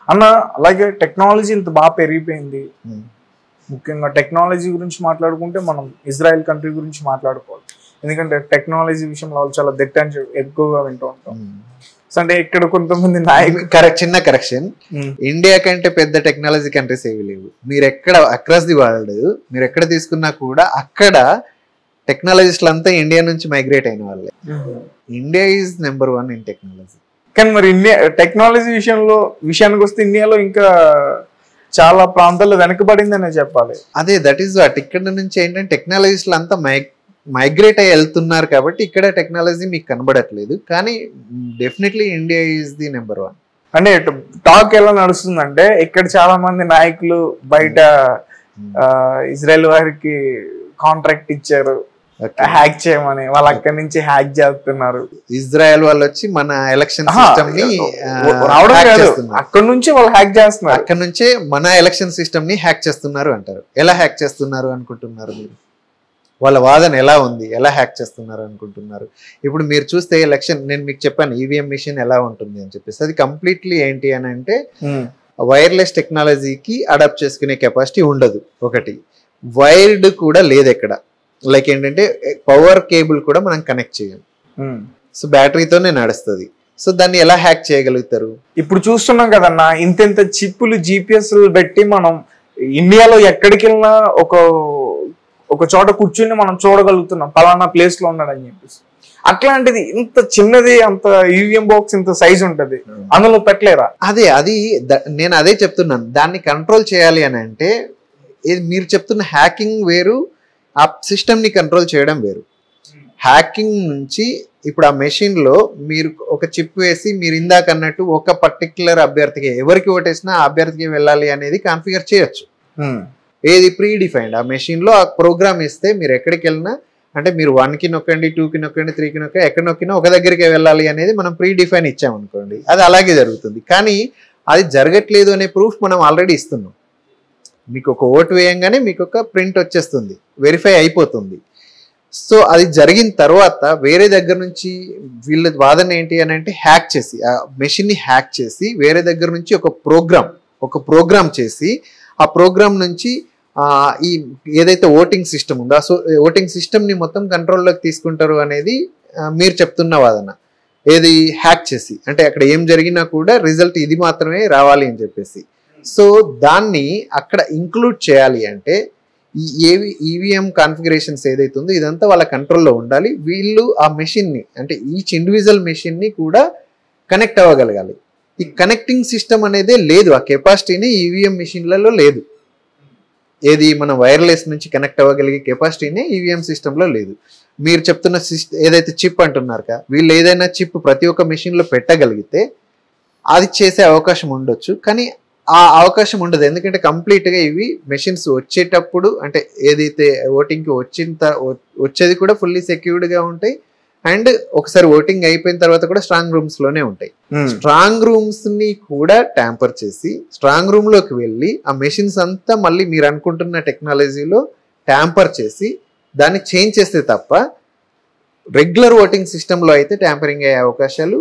అన్న అలాగే టెక్నాలజీ ఇంత బాగా పెరిగిపోయింది. ముఖ్యంగా టెక్నాలజీ గురించి మాట్లాడుకుంటే మనం ఇజ్రాయెల్ కంట్రీ గురించి మాట్లాడుకోవాలి. ఎందుకంటే టెక్నాలజీ విషయంలో వాళ్ళు చాలా దిట్ట అని ఎక్కువగా వింటూ ఉంటాం. అంటే ఇక్కడ కొంతమంది చిన్న కరెక్షన్, ఇండియా కంటే పెద్ద టెక్నాలజీ కంట్రీస్ ఏవి లేవు. మీరు ఎక్కడ అక్రాస్ ది వరల్డ్ మీరు ఎక్కడ తీసుకున్నా కూడా అక్కడ టెక్నాలజిస్టులు అంతా ఇండియా నుంచి మైగ్రేట్ అయిన వాళ్ళే. India is number 1 in technology. కానీ మరి ఇండియా టెక్నాలజీ విషయానికి వస్తే ఇండియాలో ఇంకా చాలా ప్రాంతాల్లో వెనకబడిందనే చెప్పాలి. అదే దట్ ఈస్ వాట్. ఇక్కడ నుంచి ఏంటంటే టెక్నాలజిస్టులు అంతా మైగ్రేట్ అయ్యి వెళ్తున్నారు కాబట్టి ఇక్కడ టెక్నాలజీ మీకు కనబడట్లేదు. కానీ definitely India is the number 1. అంటే టాక్ ఎలా నడుస్తుందంటే ఇక్కడ చాలా మంది నాయకులు బయట ఇజ్రాయెల్ వారికి కాంట్రాక్ట్ ఇచ్చారు హ్యాక్ చేయమని, వాళ్ళు అక్కడి నుంచి హ్యాక్ చేస్తున్నారు. ఇజ్రాయెల్ వాళ్ళు వచ్చి మన ఎలక్షన్ సిస్టమ్ ని అక్కడ నుంచి వాళ్ళు హ్యాక్ చేస్తున్నారు. అక్కడ నుంచే మన ఎలక్షన్ సిస్టమ్ ని హ్యాక్ చేస్తున్నారు అంటారు. ఎలా హ్యాక్ చేస్తున్నారు అనుకుంటున్నారు మీరు? వాళ్ళ వాదన ఎలా ఉంది? ఎలా హ్యాక్ చేస్తున్నారు అనుకుంటున్నారు? ఇప్పుడు మీరు చూస్తే ఎలక్షన్, నేను మీకు చెప్పాను ఈవీఎం మిషన్ ఎలా ఉంటుంది అని చెప్పేసి, అది కంప్లీట్లీ ఏంటి అని అంటే వైర్లెస్ టెక్నాలజీకి అడాప్ట్ చేసుకునే కెపాసిటీ ఉండదు. ఒకటి, వైర్డ్ కూడా లేదు ఎక్కడ. లైక్ ఏంటంటే పవర్ కేబుల్ కూడా మనం కనెక్ట్ చేయం. సో బ్యాటరీతోనే నడుస్తుంది. సో దాన్ని ఎలా హ్యాక్ చేయగలుగుతారు? ఇప్పుడు చూస్తున్నాం కదన్నా, ఇంత చిప్పులు జిపిఎస్ పెట్టి మనం ఇండియాలో ఎక్కడికి వెళ్ళినా ఒక చోట కూర్చుని మనం చూడగలుగుతున్నాం పలానా ప్లేస్ లో ఉన్నాడని చెప్పేసి. అట్లాంటిది ఇంత చిన్నది, అంత ఈవీఎం బాక్స్ ఇంత సైజ్ ఉంటది, అందులో పెట్టలేరా? అది నేను అదే చెప్తున్నాను. దాన్ని కంట్రోల్ చేయాలి అని అంటే మీరు చెప్తున్న హ్యాకింగ్ వేరు, ఆ సిస్టమ్ ని కంట్రోల్ చేయడం వేరు. హ్యాకింగ్ నుంచి ఇప్పుడు ఆ మెషిన్ లో మీరు ఒక చిప్ వేసి మీరు ఇందాక అన్నట్టు ఒక పర్టికులర్ అభ్యర్థికి ఎవరికి ఓటేసినా ఆ అభ్యర్థికి వెళ్ళాలి అనేది కాన్ఫిగర్ చేయొచ్చు. ఏది ప్రీ డిఫైన్డ్ ఆ మెషిన్ లో ఆ ప్రోగ్రామ్ ఇస్తే మీరు ఎక్కడికి వెళ్ళినా, అంటే మీరు 1కి నొక్కండి, 2కి నొక్కండి, 3కి నొక్కండి, ఎక్కడ నొక్కినా ఒక దగ్గరికి వెళ్ళాలి అనేది మనం ప్రీ డిఫైన్ ఇచ్చామనుకోండి, అది అలాగే జరుగుతుంది. కానీ అది జరగట్లేదు అనే ప్రూఫ్ మనం ఆల్రెడీ ఇస్తున్నాం. మీకు ఒక ఓటు వేయంగానే మీకు ఒక ప్రింట్ వచ్చేస్తుంది, వెరిఫై అయిపోతుంది. సో అది జరిగిన తర్వాత వేరే దగ్గర నుంచి వీళ్ళ వాదన ఏంటి అని అంటే హ్యాక్ చేసి, ఆ మెషిన్ని హ్యాక్ చేసి వేరే దగ్గర నుంచి ఒక ప్రోగ్రామ్ చేసి ఆ ప్రోగ్రామ్ నుంచి ఈ ఏదైతే ఓటింగ్ సిస్టమ్ ఉందో ఆ ఓటింగ్ సిస్టమ్ని మొత్తం కంట్రోల్లోకి తీసుకుంటారు అనేది మీరు చెప్తున్న వాదన. ఏది హ్యాక్ చేసి, అంటే అక్కడ ఏం జరిగినా కూడా రిజల్ట్ ఇది మాత్రమే రావాలి అని చెప్పేసి. సో దాన్ని అక్కడ ఇంక్లూడ్ చేయాలి అంటే ఈ ఈవీఎం కాన్ఫిగరేషన్స్ ఏదైతే ఉందో ఇదంతా వాళ్ళ కంట్రోల్లో ఉండాలి. వీళ్ళు ఆ మెషిన్ని, అంటే ఈచ్ ఇండివిజువల్ మెషిన్ని కూడా కనెక్ట్ అవ్వగలగాలి. ఈ కనెక్టింగ్ సిస్టమ్ అనేదే లేదు, ఆ కెపాసిటీని ఈవీఎం మెషిన్లలో లేదు. ఏది మనం వైర్లెస్ నుంచి కనెక్ట్ అవ్వగలిగే కెపాసిటీని ఈవీఎం సిస్టంలో లేదు. మీరు చెప్తున్న ఏదైతే చిప్ అంటున్నారు కదా, వీళ్ళు ఏదైనా చిప్ ప్రతి ఒక్క మెషిన్లో పెట్టగలిగితే అది చేసే అవకాశం ఉండొచ్చు. కానీ ఆ అవకాశం ఉండదు, ఎందుకంటే కంప్లీట్గా ఇవి మెషిన్స్ వచ్చేటప్పుడు, అంటే ఏదైతే ఓటింగ్కి వచ్చేది కూడా ఫుల్లీ సెక్యూర్డ్గా ఉంటాయి. అండ్ ఒకసారి ఓటింగ్ అయిపోయిన తర్వాత కూడా స్ట్రాంగ్ రూమ్స్ లోనే ఉంటాయి. స్ట్రాంగ్ రూమ్స్ ని కూడా ట్యాంపర్ చేసి స్ట్రాంగ్ రూమ్ లోకి వెళ్ళి ఆ మెషిన్స్ అంతా మళ్ళీ మీరు అనుకుంటున్న టెక్నాలజీలో ట్యాంపర్ చేసి దాన్ని చేంజ్ చేస్తే తప్ప రెగ్యులర్ ఓటింగ్ సిస్టమ్ లో అయితే ట్యాంపరింగ్ అయ్యే అవకాశాలు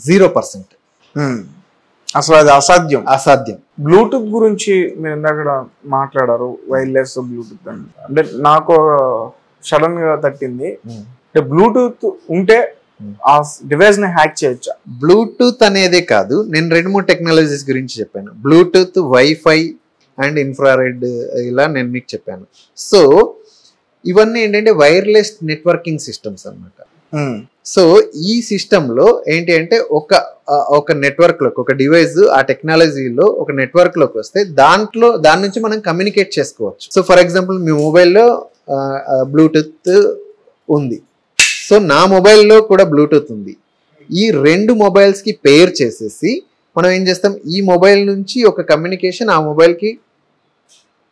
0%. అసలు అది అసాధ్యం. బ్లూటూత్ గురించి మీరు ఇందాక మాట్లాడారు, వైర్లెస్ బ్లూటూత్ అంటే నాకు సడన్ గా తట్టింది. బ్లూటూత్ ఉంటే ఆ డివైస్ ని హ్యాక్ చేయొచ్చా? బ్లూటూత్ అనేదే కాదు, నేను 2-3 టెక్నాలజీస్ గురించి చెప్పాను. బ్లూటూత్, వైఫై అండ్ ఇన్ఫ్రారెడ్, ఇలా నేను మీకు చెప్పాను. సో ఇవన్నీ ఏంటంటే వైర్లెస్ నెట్వర్కింగ్ సిస్టమ్స్ అన్నమాట. సో ఈ సిస్టమ్ లో ఏంటి అంటే ఒక నెట్వర్క్ లోకి, ఒక డివైస్ ఆ టెక్నాలజీలో ఒక నెట్వర్క్ లోకి వస్తే దాని నుంచి మనం కమ్యూనికేట్ చేసుకోవచ్చు. సో ఫర్ ఎగ్జాంపుల్ మీ మొబైల్లో బ్లూటూత్ ఉంది, సో నా మొబైల్లో కూడా బ్లూటూత్ ఉంది. ఈ 2 మొబైల్స్కి పేర్ చేసేసి మనం ఏం చేస్తాం, ఈ మొబైల్ నుంచి ఒక కమ్యూనికేషన్ ఆ మొబైల్కి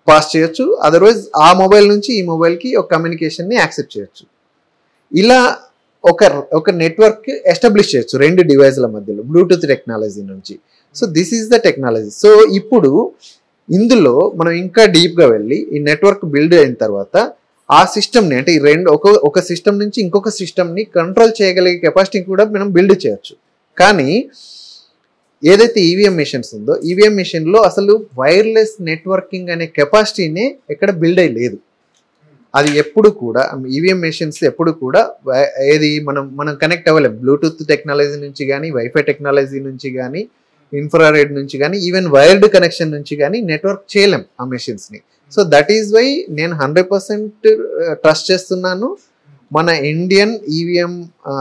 పాస్ చేయొచ్చు, అదర్వైజ్ ఆ మొబైల్ నుంచి ఈ మొబైల్కి ఒక కమ్యూనికేషన్ని యాక్సెప్ట్ చేయొచ్చు. ఇలా ఒక నెట్వర్క్ ఎస్టాబ్లిష్ చేయొచ్చు 2 డివైజ్ల మధ్యలో బ్లూటూత్ టెక్నాలజీ నుంచి. So this is the technology. So ఇప్పుడు ఇందులో మనం ఇంకా డీప్గా వెళ్ళి ఈ నెట్వర్క్ బిల్డ్ అయిన తర్వాత ఆ సిస్టమ్ని, అంటే ఈ ఒక సిస్టమ్ నుంచి ఇంకొక సిస్టమ్ని కంట్రోల్ చేయగలిగే కెపాసిటీ కూడా మనం బిల్డ్ చేయొచ్చు. కానీ ఏదైతే ఈవీఎం మిషన్స్ ఉందో ఈవీఎం మిషన్ లో అసలు వైర్లెస్ నెట్వర్కింగ్ అనే కెపాసిటీనే ఎక్కడ బిల్డ్ అయ్యి లేదు. అది ఎప్పుడు కూడా ఈవీఎం మెషిన్స్ ఎప్పుడు కూడా ఏది మనం కనెక్ట్ అవ్వలేం. బ్లూటూత్ టెక్నాలజీ నుంచి కానీ, వైఫై టెక్నాలజీ నుంచి కానీ, ఇన్ఫ్రారెడ్ నుంచి కానీ, ఈవెన్ వైర్డ్ కనెక్షన్ నుంచి కానీ నెట్వర్క్ చేయలేం ఆ మెషిన్స్ని. సో దట్ ఈస్ వై నేను 100% ట్రస్ట్ చేస్తున్నాను మన ఇండియన్ ఈవీఎం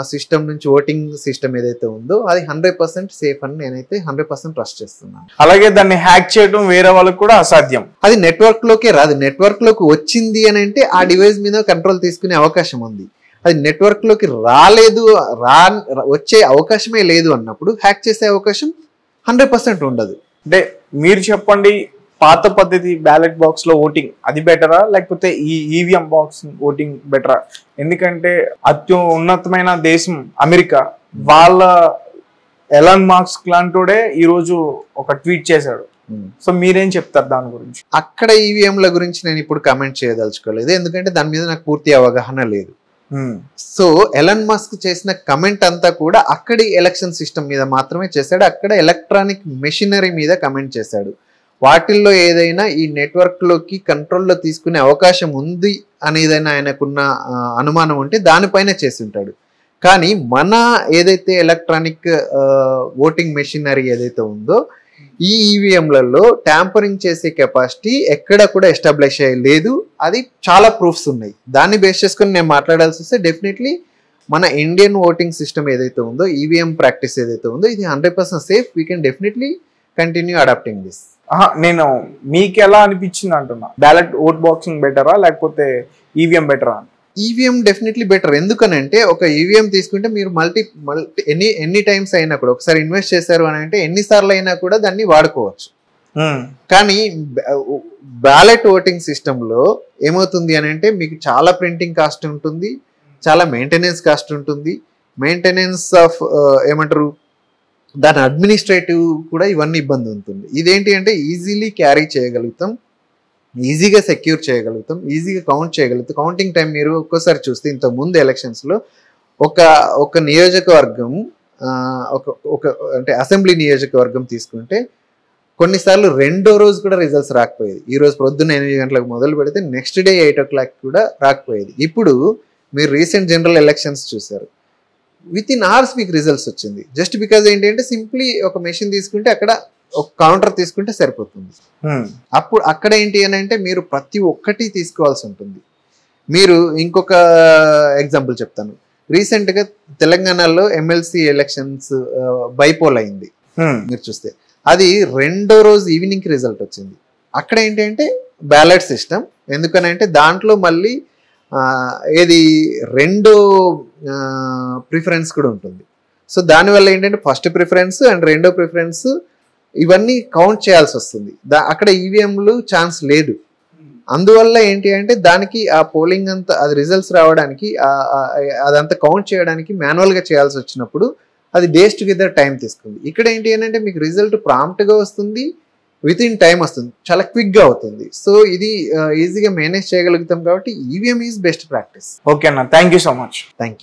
సిస్టమ్ నుంచి. ఓటింగ్ సిస్టమ్ ఏదైతే ఉందో అది 100% సేఫ్ అని నేనైతే 100% ట్రస్ట్ చేస్తున్నాను. అలాగే దాన్ని హ్యాక్ చేయడం వేరే వాళ్ళకి కూడా అసాధ్యం. అది నెట్వర్క్ లోకే రాదు. నెట్వర్క్ లోకి వచ్చింది అని అంటే ఆ డివైస్ మీద కంట్రోల్ తీసుకునే అవకాశం ఉంది. అది నెట్వర్క్ లోకి రాలేదు, వచ్చే అవకాశమే లేదు అన్నప్పుడు హ్యాక్ చేసే అవకాశం 100% ఉండదు. అంటే మీరు చెప్పండి, పాత పద్ధతి బ్యాలెట్ బాక్స్ లో ఓటింగ్ అది బెటరా, లేకపోతే ఈ ఈవీఎం బాక్స్ ఓటింగ్ బెటరా? ఎందుకంటే అత్యున్నతమైన దేశం అమెరికా, వాళ్ళ ఎలాన్ మాస్క్ లాంటోడే ఈరోజు ఒక ట్వీట్ చేశాడు. సో మీరేం చెప్తారు దాని గురించి? అక్కడ ఈవీఎంల గురించి నేను ఇప్పుడు కామెంట్ చేయదలుచుకోలేదు, ఎందుకంటే దాని మీద నాకు పూర్తి అవగాహన లేదు. సో ఎలాన్ మస్క్ చేసిన కమెంట్ అంతా కూడా అక్కడి ఎలక్షన్ సిస్టమ్ మీద మాత్రమే చేశాడు. అక్కడ ఎలక్ట్రానిక్ మెషినరీ మీద కమెంట్ చేశాడు. వాటిల్లో ఏదైనా ఈ నెట్వర్క్ లోకి కంట్రోల్లో తీసుకునే అవకాశం ఉంది అనేదైనా ఆయనకున్న అనుమానం ఉంటే దానిపైన చేసి ఉంటాడు. కానీ మన ఏదైతే ఎలక్ట్రానిక్ ఓటింగ్ మెషినరీ ఏదైతే ఉందో ఈ ఈవీఎంలలో ట్యాంపరింగ్ చేసే కెపాసిటీ ఎక్కడ కూడా ఎస్టాబ్లిష్ అయ్యలేదు. అది చాలా ప్రూఫ్స్ ఉన్నాయి. దాన్ని బేస్ చేసుకుని నేను మాట్లాడాల్సి వస్తే డెఫినెట్లీ మన ఇండియన్ ఓటింగ్ సిస్టమ్ ఏదైతే ఉందో, ఈవీఎం ప్రాక్టీస్ ఏదైతే ఉందో, ఇది 100% safe. We can definitely continue adapting this. నేను మీకు ఎలా అనిపించింది అంటున్నా, బ్యాలెట్ ఓట్ బాక్సింగ్ బెటరా లేకపోతే ఈవీఎం బెటరా? EVM definitely better. ఎందుకనంటే ఒక ఈవీఎం తీసుకుంటే మీరు ఎన్ని టైమ్స్ అయినా కూడా, ఒకసారి ఇన్వెస్ట్ చేశారు అని అంటే ఎన్నిసార్లు అయినా కూడా దాన్ని వాడుకోవచ్చు. కానీ బ్యాలెట్ ఓటింగ్ సిస్టంలో ఏమవుతుంది అని అంటే మీకు చాలా ప్రింటింగ్ కాస్ట్ ఉంటుంది, చాలా మెయింటెనెన్స్ కాస్ట్ ఉంటుంది, మెయింటెనెన్స్ ఆఫ్ ఏమంటారు దాని అడ్మినిస్ట్రేటివ్ కూడా ఇవన్నీ ఇబ్బంది ఉంటుంది. ఇదేంటి అంటే ఈజీలీ క్యారీ చేయగలుగుతాం, ఈజీగా సెక్యూర్ చేయగలుగుతాం, ఈజీగా కౌంట్ చేయగలుగుతాం. కౌంటింగ్ టైం మీరు ఒక్కోసారి చూస్తే ఇంతకు ముందు ఎలక్షన్స్లో ఒక నియోజకవర్గం ఒక అంటే అసెంబ్లీ నియోజకవర్గం తీసుకుంటే కొన్నిసార్లు రెండో రోజు కూడా రిజల్ట్స్ రాకపోయేది. ఈ రోజు పొద్దున్న 8 గంటలకు మొదలు పెడితే నెక్స్ట్ డే 8 o'clock కూడా రాకపోయేది. ఇప్పుడు మీరు రీసెంట్ జనరల్ ఎలక్షన్స్ చూసారు, విత్ ఇన్ అవర్స్ మీకు రిజల్ట్స్ వచ్చింది. జస్ట్ బికాజ్ ఏంటంటే సింప్లీ ఒక మెషిన్ తీసుకుంటే అక్కడ ఒక కౌంటర్ తీసుకుంటే సరిపోతుంది. అప్పుడు అక్కడ ఏంటి అని అంటే మీరు ప్రతి ఒక్కటి తీసుకోవాల్సి ఉంటుంది. మీరు ఇంకొక ఎగ్జాంపుల్ చెప్తాను. రీసెంట్గా తెలంగాణలో ఎమ్మెల్సీ ఎలక్షన్స్ బైపోల్ అయింది. మీరు చూస్తే అది రెండో రోజు ఈవినింగ్కి రిజల్ట్ వచ్చింది. అక్కడ ఏంటంటే బ్యాలెట్ సిస్టమ్, ఎందుకనంటే దాంట్లో మళ్ళీ ఏది రెండో ప్రిఫరెన్స్ కూడా ఉంటుంది. సో దానివల్ల ఏంటంటే ఫస్ట్ ప్రిఫరెన్స్ అండ్ రెండో ప్రిఫరెన్స్ ఇవన్నీ కౌంట్ చేయాల్సి వస్తుంది. అక్కడ ఈవీఎంలు ఛాన్స్ లేదు. అందువల్ల ఏంటి అంటే దానికి ఆ పోలింగ్ అంతా అది రిజల్ట్స్ రావడానికి అదంతా కౌంట్ చేయడానికి మాన్యువల్గా చేయాల్సి వచ్చినప్పుడు అది డేస్ టుగెదర్ టైం తీసుకుంది. ఇక్కడ ఏంటి అంటే మీకు రిజల్ట్ ప్రాంప్ట్గా వస్తుంది, విత్ ఇన్ టైం వస్తుంది, చాలా క్విక్గా అవుతుంది. సో ఇది ఈజీగా మేనేజ్ చేయగలుగుతాం కాబట్టి EVM is best practice. Okay అన్న, thank you so much. Thank you.